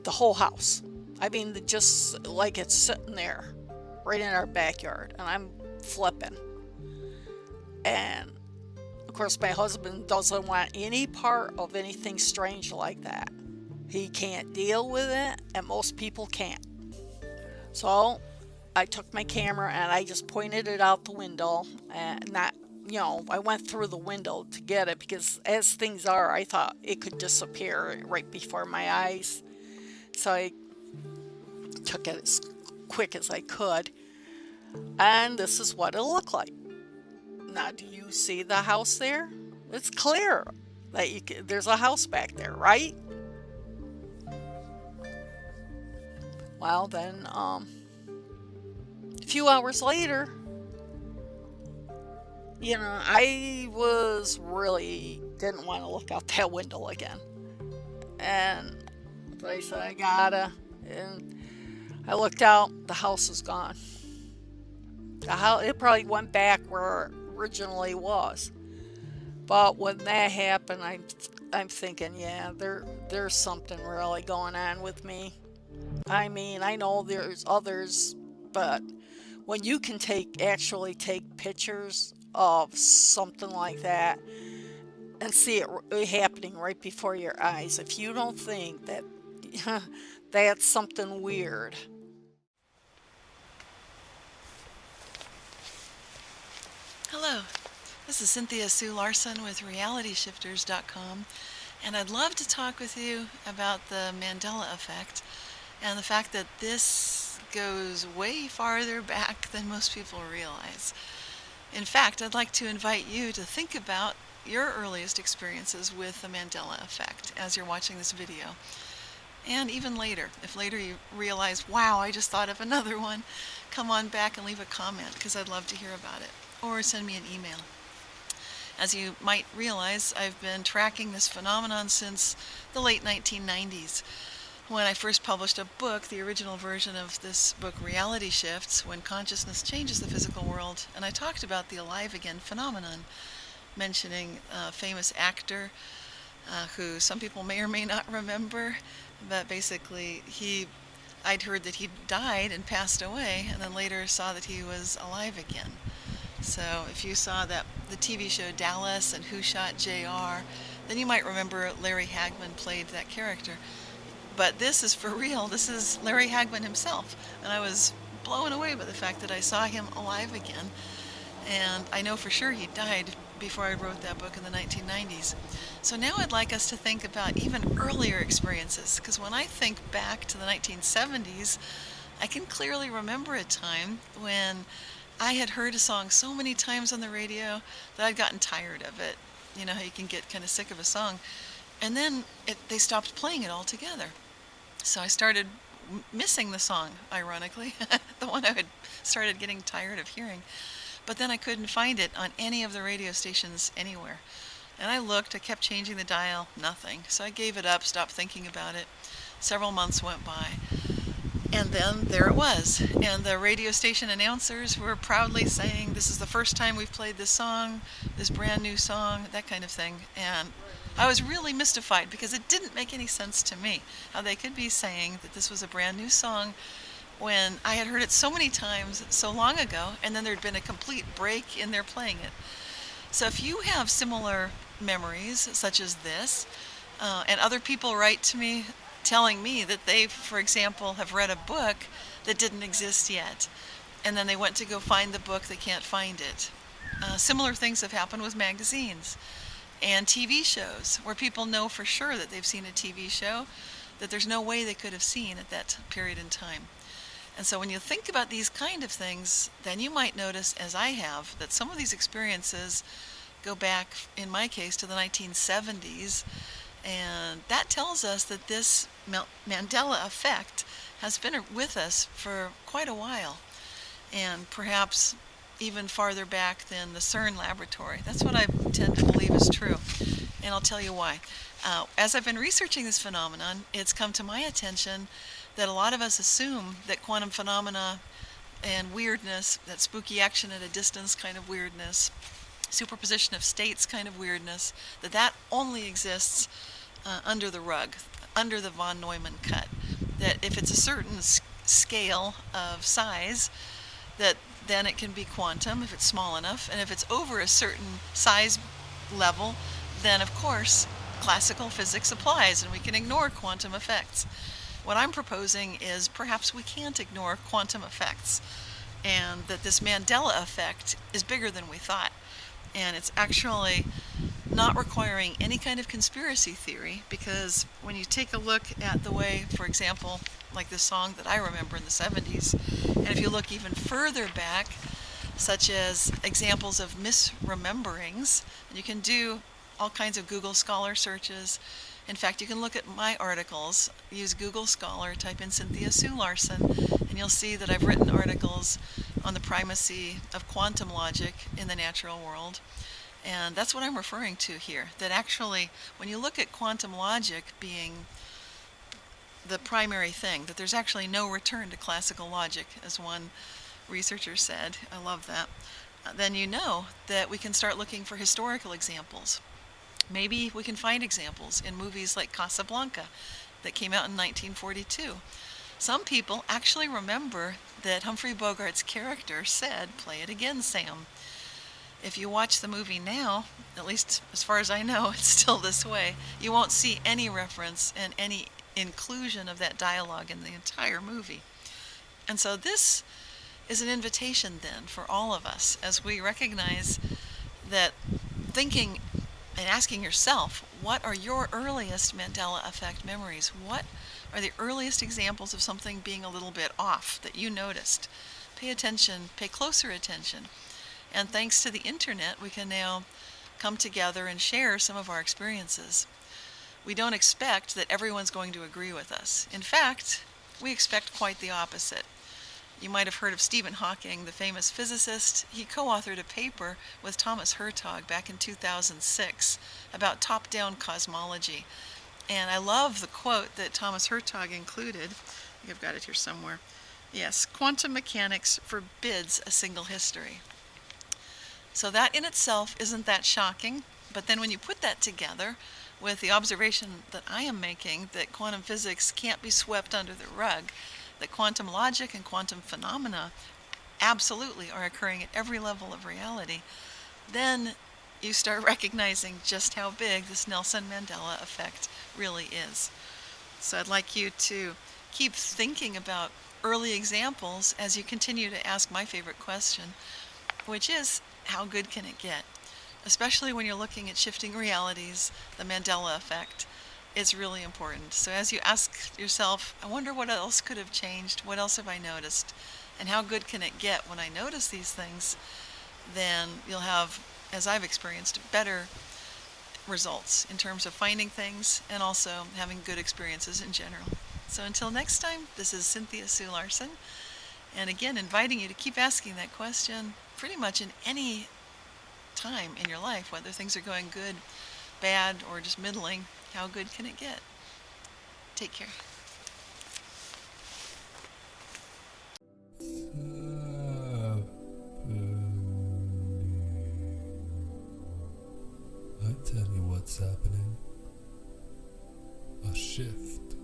whole house. I mean, just like it's sitting there right in our backyard. And I'm flipping. And of course, my husband doesn't want any part of anything strange like that. He can't deal with it, and most people can't. So I took my camera and I just pointed it out the window, and I went through the window to get it, because as things are, I thought it could disappear right before my eyes. So I took it as quick as I could, and this is what it looked like. Now, do you see the house there? It's clear that there's a house back there, right? Well, then, a few hours later, I didn't want to look out that window again. But I said, I gotta. And I looked out, the house is gone. It probably went back where it originally was. But when that happened, I'm thinking, yeah, there's something really going on with me. I mean, I know there's others, but when you can actually take pictures of something like that and see it happening right before your eyes, if you don't think that that's something weird. Hello, this is Cynthia Sue Larson with RealityShifters.com, and I'd love to talk with you about the Mandela Effect and the fact that this goes way farther back than most people realize. In fact, I'd like to invite you to think about your earliest experiences with the Mandela Effect as you're watching this video. And even later, if later you realize, wow, I just thought of another one, come on back and leave a comment, because I'd love to hear about it. Or send me an email. As you might realize, I've been tracking this phenomenon since the late 1990s, when I first published a book, the original version of this book, Reality Shifts, When Consciousness Changes the Physical World, and I talked about the alive again phenomenon, mentioning a famous actor who some people may or may not remember, but basically I'd heard that he died and passed away, and then later saw that he was alive again. So if you saw the TV show Dallas and Who Shot JR, then you might remember Larry Hagman played that character. But this is for real. This is Larry Hagman himself. And I was blown away by the fact that I saw him alive again. And I know for sure he died before I wrote that book in the 1990s. So now I'd like us to think about even earlier experiences, because when I think back to the 1970s, I can clearly remember a time when I had heard a song so many times on the radio that I'd gotten tired of it. You know how you can get kind of sick of a song. And then they stopped playing it altogether. So I started missing the song, ironically, the one I had started getting tired of hearing. But then I couldn't find it on any of the radio stations anywhere. And I looked, I kept changing the dial, nothing. So I gave it up, stopped thinking about it. Several months went by. And then there it was. And the radio station announcers were proudly saying, this is the first time we've played this song, this brand new song, that kind of thing. And I was really mystified because it didn't make any sense to me how they could be saying that this was a brand new song when I had heard it so many times so long ago, and then there'd been a complete break in their playing it. So if you have similar memories such as this, and other people write to me telling me that they, for example, have read a book that didn't exist yet, and then they went to go find the book, they can't find it. Similar things have happened with magazines and TV shows, where people know for sure that they've seen a TV show that there's no way they could have seen at that period in time. And so when you think about these kind of things, then you might notice, as I have, that some of these experiences go back, in my case, to the 1970s. And that tells us that this Mandela effect has been with us for quite a while, and perhaps even farther back than the CERN laboratory. That's what I tend to believe is true, and I'll tell you why. As I've been researching this phenomenon, it's come to my attention that a lot of us assume that quantum phenomena and weirdness, that spooky action at a distance kind of weirdness, superposition of states kind of weirdness, that only exists under the rug, under the von Neumann cut. That if it's a certain scale of size, that then it can be quantum if it's small enough, and if it's over a certain size level, then of course classical physics applies and we can ignore quantum effects. What I'm proposing is perhaps we can't ignore quantum effects, and that this Mandela effect is bigger than we thought. And it's actually not requiring any kind of conspiracy theory, because when you take a look at the way, for example, like this song that I remember in the 70s, and if you look even further back, such as examples of misrememberings, and you can do all kinds of Google Scholar searches. In fact, you can look at my articles, use Google Scholar, type in Cynthia Sue Larson, and you'll see that I've written articles on the primacy of quantum logic in the natural world. And that's what I'm referring to here, that actually, when you look at quantum logic being the primary thing, that there's actually no return to classical logic, as one researcher said, I love that, then you know that we can start looking for historical examples. Maybe we can find examples in movies like Casablanca that came out in 1942. Some people actually remember that Humphrey Bogart's character said, "Play it again, Sam." If you watch the movie now, at least as far as I know, it's still this way, you won't see any reference and any inclusion of that dialogue in the entire movie. And so this is an invitation then for all of us, as we recognize that thinking and asking yourself, what are your earliest Mandela effect memories? What are the earliest examples of something being a little bit off that you noticed? Pay attention, pay closer attention. And thanks to the internet, we can now come together and share some of our experiences. We don't expect that everyone's going to agree with us. In fact, we expect quite the opposite. You might have heard of Stephen Hawking, the famous physicist. He co-authored a paper with Thomas Hertog back in 2006 about top-down cosmology. And I love the quote that Thomas Hertog included. I think I've got it here somewhere. Yes, quantum mechanics forbids a single history. So that in itself isn't that shocking, but then when you put that together with the observation that I am making that quantum physics can't be swept under the rug, that quantum logic and quantum phenomena absolutely are occurring at every level of reality, then you start recognizing just how big this Nelson Mandela effect really is. So I'd like you to keep thinking about early examples as you continue to ask my favorite question, which is, how good can it get? Especially when you're looking at shifting realities, the Mandela effect is really important. So as you ask yourself, I wonder what else could have changed, what else have I noticed, and how good can it get when I notice these things, then you'll have, as I've experienced, better results in terms of finding things and also having good experiences in general. So until next time, this is Cynthia Sue Larson, and again inviting you to keep asking that question pretty much in any time in your life, whether things are going good, bad, or just middling. How good can it get? Take care. I tell you what's happening. A shift.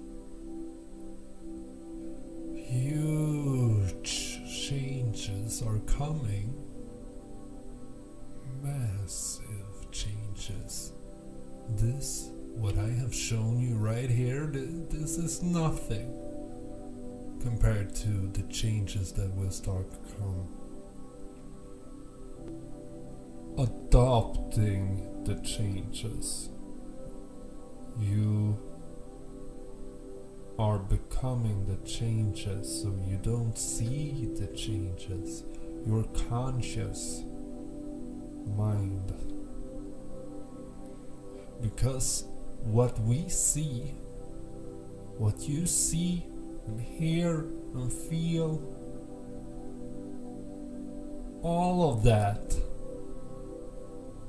Huge changes are coming. Massive changes. This, what I have shown you right here, this is nothing compared to the changes that will start to come. Adopting the changes. You are becoming the changes, so you don't see the changes. Your conscious mind. Because what we see, what you see and hear and feel, all of that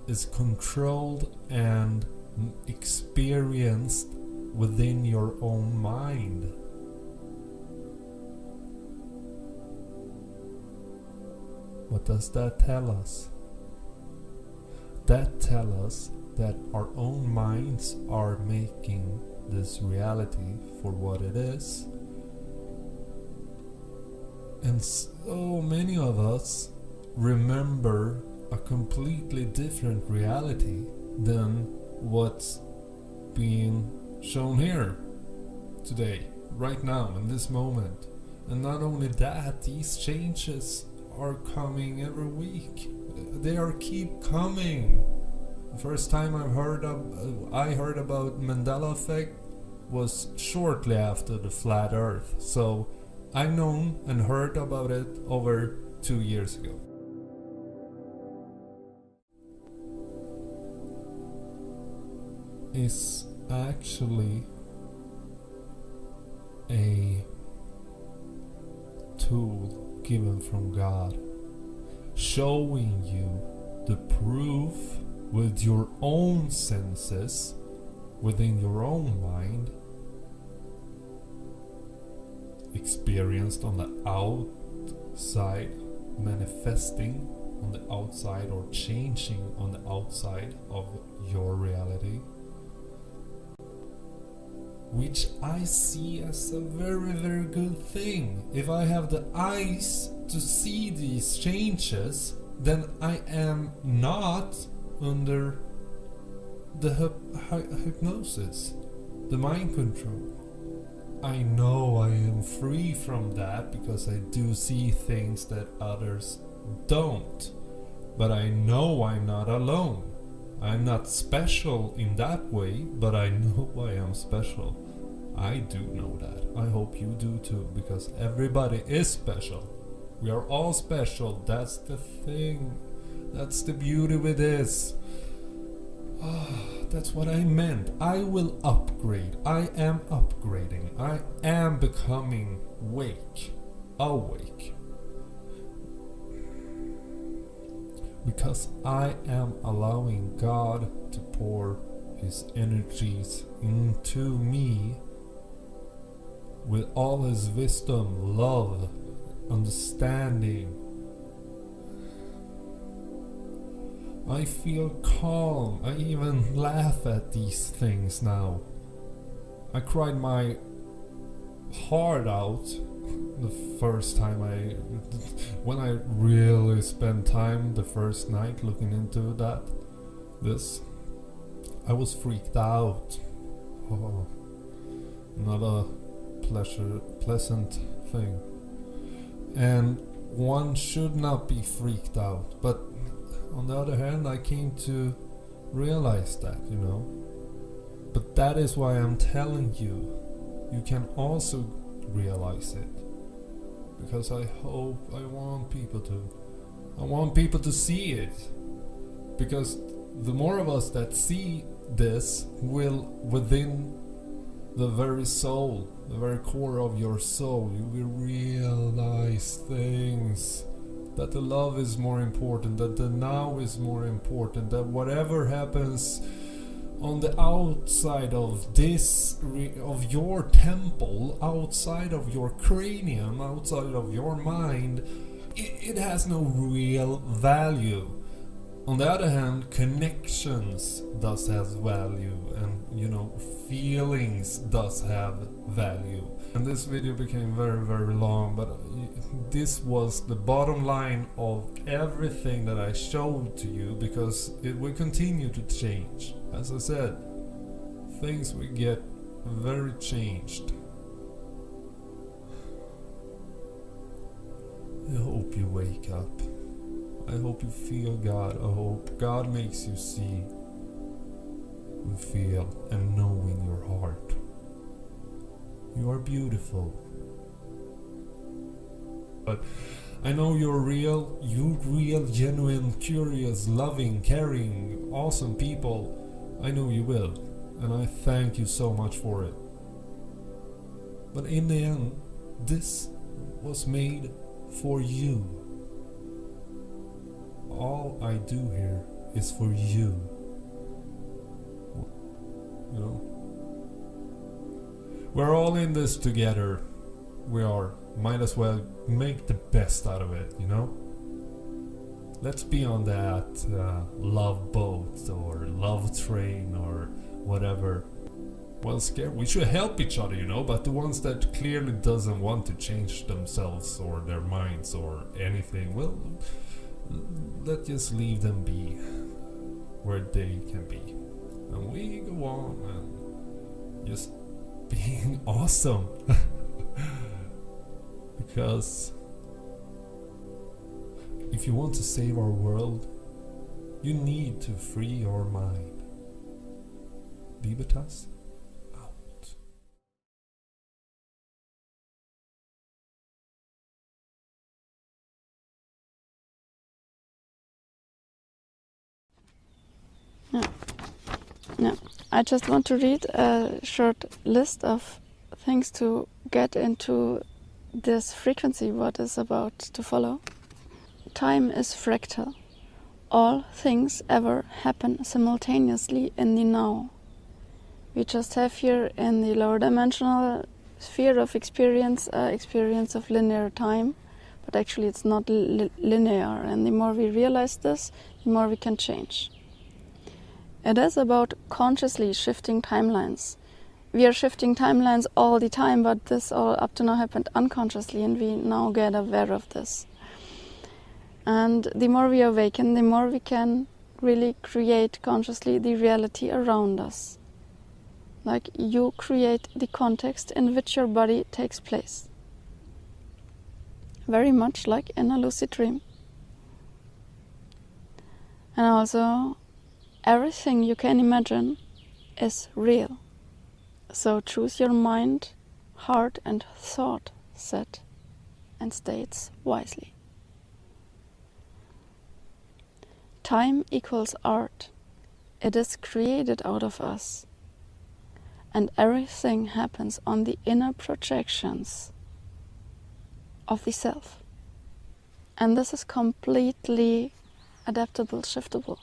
is controlled and experienced within your own mind. What does that tell us? That tells us that our own minds are making this reality for what it is. And so many of us remember a completely different reality than what's being shown here today, right now, in this moment. And not only that, these changes are coming every week. They are keep coming. The first time I heard about Mandela Effect was shortly after the flat Earth. So I've known and heard about it over 2 years ago. It's actually a tool given from God, showing you the proof with your own senses, within your own mind, experienced on the outside, manifesting on the outside, or changing on the outside of your reality, which I see as a very, very good thing. If I have the eyes to see these changes, then I am not under the hypnosis, the mind control. I know I am free from that because I do see things that others don't. But I know I'm not alone. I'm not special in that way, but I know I am special. I do know that. I hope you do too, because everybody is special. We are all special. That's the thing. That's the beauty with this. That's what I meant. I will upgrade. I am upgrading. I am becoming awake. Because I am allowing God to pour His energies into me with all His wisdom, love, understanding. I feel calm. I even laugh at these things now. I cried my heart out the first time when I really spent time the first night looking into this. I was freaked out. Oh, not a pleasant thing. And one should not be freaked out, but on the other hand, I came to realize that, you know. But that is why I'm telling you, you can also realize it. Because I want people to see it. Because the more of us that see this will, within the very soul, the very core of your soul, you will realize things. That the love is more important, that the now is more important, that whatever happens on the outside of of your temple, outside of your cranium, outside of your mind, it has no real value. On the other hand, connections does have value, and you know, feelings does have value. And this video became very, very long, but this was the bottom line of everything that I showed to you, because it will continue to change. As I said, things will get very changed. I hope you wake up. I hope you feel God. I hope God makes you see and feel and know in your heart. You are beautiful. But I know you're real, genuine, curious, loving, caring, awesome people. I know you will, and I thank you so much for it. But in the end, this was made for you. All I do here is for you. You know? We're all in this together. We are. Might as well make the best out of it, you know? Let's be on that love boat or love train or whatever. Well, we should help each other, you know, but the ones that clearly doesn't want to change themselves or their minds or anything, well, let's just leave them be where they can be. And we go on and just being awesome. Because if you want to save our world, you need to free your mind. Libertas out. Yeah. I just want to read a short list of things to get into this frequency, what is about to follow. Time is fractal. All things ever happen simultaneously in the now. We just have here in the lower dimensional sphere of experience of linear time, but actually it's not linear, and the more we realize this, the more we can change. It is about consciously shifting timelines. We are shifting timelines all the time, but this all up to now happened unconsciously, and we now get aware of this. And the more we awaken, the more we can really create consciously the reality around us. Like you create the context in which your body takes place. Very much like in a lucid dream. And also, everything you can imagine is real. So choose your mind, heart and thought set and states wisely. Time equals art. It is created out of us. And everything happens on the inner projections of the self. And this is completely adaptable, shiftable.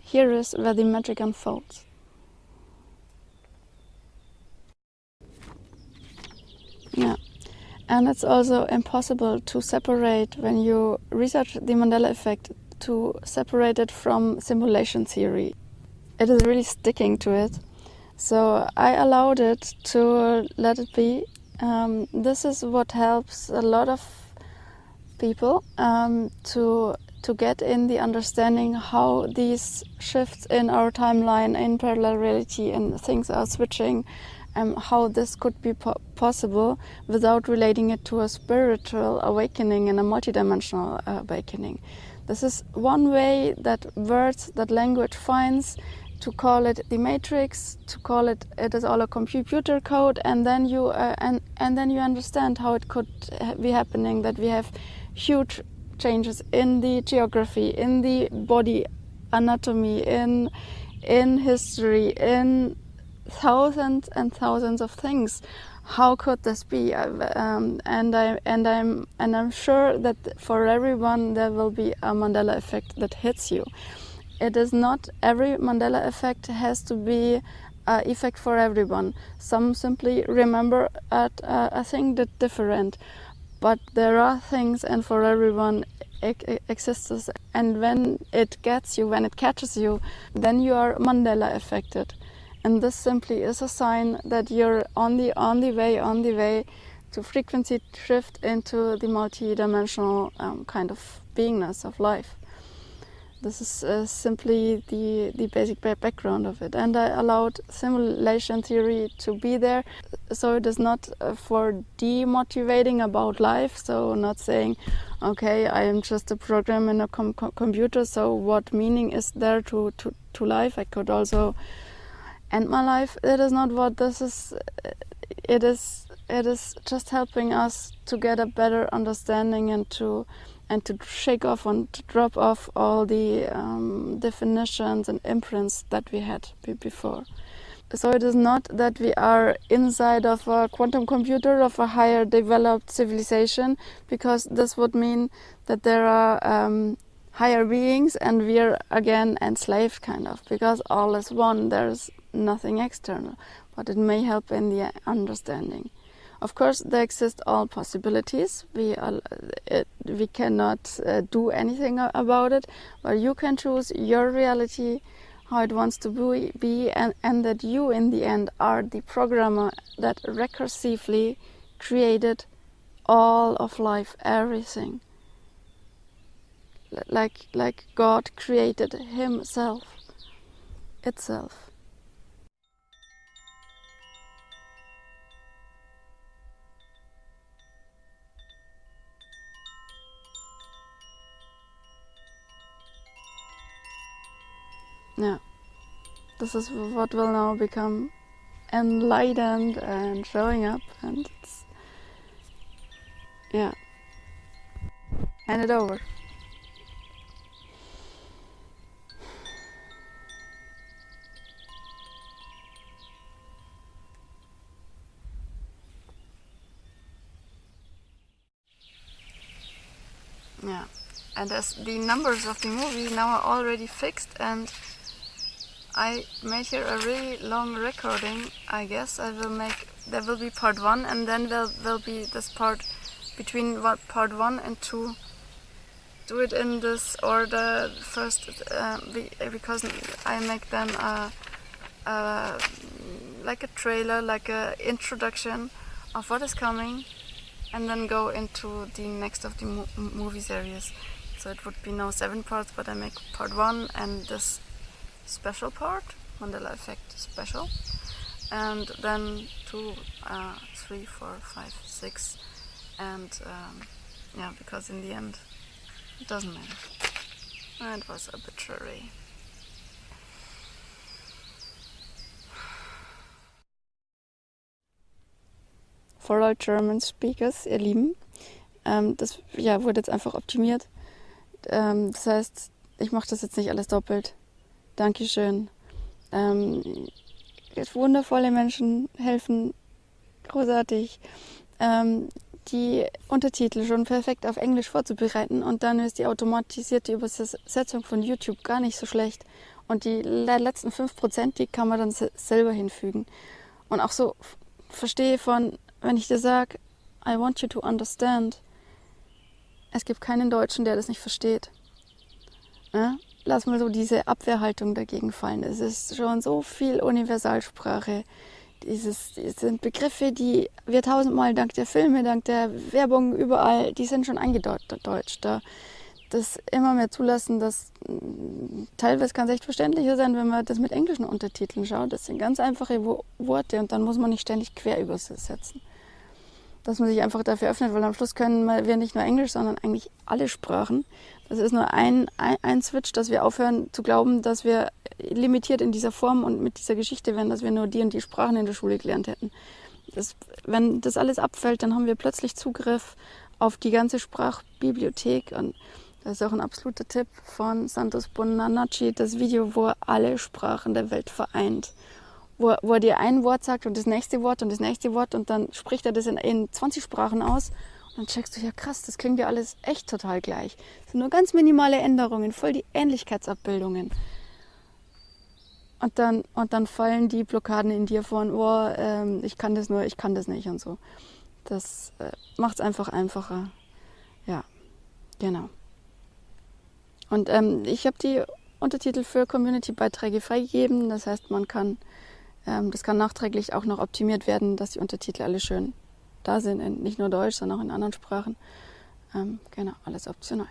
Here is where the magic unfolds. Yeah, and it's also impossible to separate when you research the Mandela Effect to separate it from simulation theory. It is really sticking to it. So I allowed it to let it be. This is what helps a lot of people to get in the understanding how these shifts in our timeline, in parallel reality, and things are switching, how this could be possible without relating it to a spiritual awakening and a multidimensional awakening. This is one way that words, that language finds to call it the matrix, to call it is all a computer code, and then you and then you understand how it could be happening, that we have huge changes in the geography, in the body anatomy, in history, in thousands and thousands of things. How could this be? And I'm sure that for everyone there will be a Mandela effect that hits you. It is not every Mandela effect has to be an effect for everyone. Some simply remember a thing that different, but there are things, and for everyone it exists. And when it gets you, when it catches you, then you are Mandela affected. And this simply is a sign that you're on the way to frequency shift into the multi-dimensional kind of beingness of life. This is simply the basic background of it. And I allowed simulation theory to be there, so it is not for demotivating about life, so not saying, okay, I am just a program in a computer, so what meaning is there to life? I could also end my life. It is not what this is. It is just helping us to get a better understanding and to shake off and to drop off all the definitions and imprints that we had before. So it is not that we are inside of a quantum computer of a higher developed civilization, because this would mean that there are higher beings and we are again enslaved, kind of, because all is one, there's nothing external, but it may help in the understanding. Of course, there exist all possibilities. We cannot do anything about it, but you can choose your reality, how it wants to be, and that you, in the end, are the programmer that recursively created all of life, everything. Like God created Himself, itself. Yeah, this is what will now become enlightened and showing up, and it's, yeah, hand it over. Yeah, and as the numbers of the movie now are already fixed, and I made here a really long recording. I guess there will be part 1, and then there will be this part between part 1 and 2. Do it in this order first, because I make them like a trailer, like a introduction of what is coming, and then go into the next of the movie series. So it would be now 7 parts, but I make part 1 and this special part, Mandela Effect special, and then 2, 3, 4, 5, 6, and yeah, because in the end it doesn't matter. It was arbitrary. For all German speakers, ihr Lieben, das wurde jetzt einfach optimiert. Das heißt, ich mache das jetzt nicht alles doppelt. Dankeschön. Wundervolle Menschen helfen großartig, die Untertitel schon perfekt auf Englisch vorzubereiten, und dann ist die automatisierte Übersetzung von YouTube gar nicht so schlecht. Und die letzten 5%, die kann man dann selber hinfügen. Und auch so verstehe wenn ich dir sage, I want you to understand, es gibt keinen Deutschen, der das nicht versteht. Ja? Lass mal so diese Abwehrhaltung dagegen fallen. Es ist schon so viel Universalsprache. Es sind Begriffe, die wir tausendmal dank der Filme, dank der Werbung überall, die sind schon eingedeutscht. Das immer mehr zulassen, dass teilweise kann es echt verständlicher sein, wenn man das mit englischen Untertiteln schaut. Das sind ganz einfache Worte und dann muss man nicht ständig quer übersetzen. Dass man sich einfach dafür öffnet, weil am Schluss können wir nicht nur Englisch, sondern eigentlich alle Sprachen. Das ist nur ein Switch, dass wir aufhören zu glauben, dass wir limitiert in dieser Form und mit dieser Geschichte wären, dass wir nur die und die Sprachen in der Schule gelernt hätten. Wenn das alles abfällt, dann haben wir plötzlich Zugriff auf die ganze Sprachbibliothek. Und das ist auch ein absoluter Tipp von Santos Bonanacci, das Video, wo er alle Sprachen der Welt vereint. Wo er dir ein Wort sagt und das nächste Wort und das nächste Wort und dann spricht er das in 20 Sprachen aus. Und dann checkst du, ja krass, das klingt ja alles echt total gleich. Das sind nur ganz minimale Änderungen, voll die Ähnlichkeitsabbildungen. Und dann fallen die Blockaden in dir von, ich kann das nur, ich kann das nicht und so. Das macht es einfach einfacher. Ja, genau. Und ich habe die Untertitel für Community-Beiträge freigegeben. Das heißt, das kann nachträglich auch noch optimiert werden, dass die Untertitel alle schön da sind. Nicht nur Deutsch, sondern auch in anderen Sprachen. Genau, alles optional.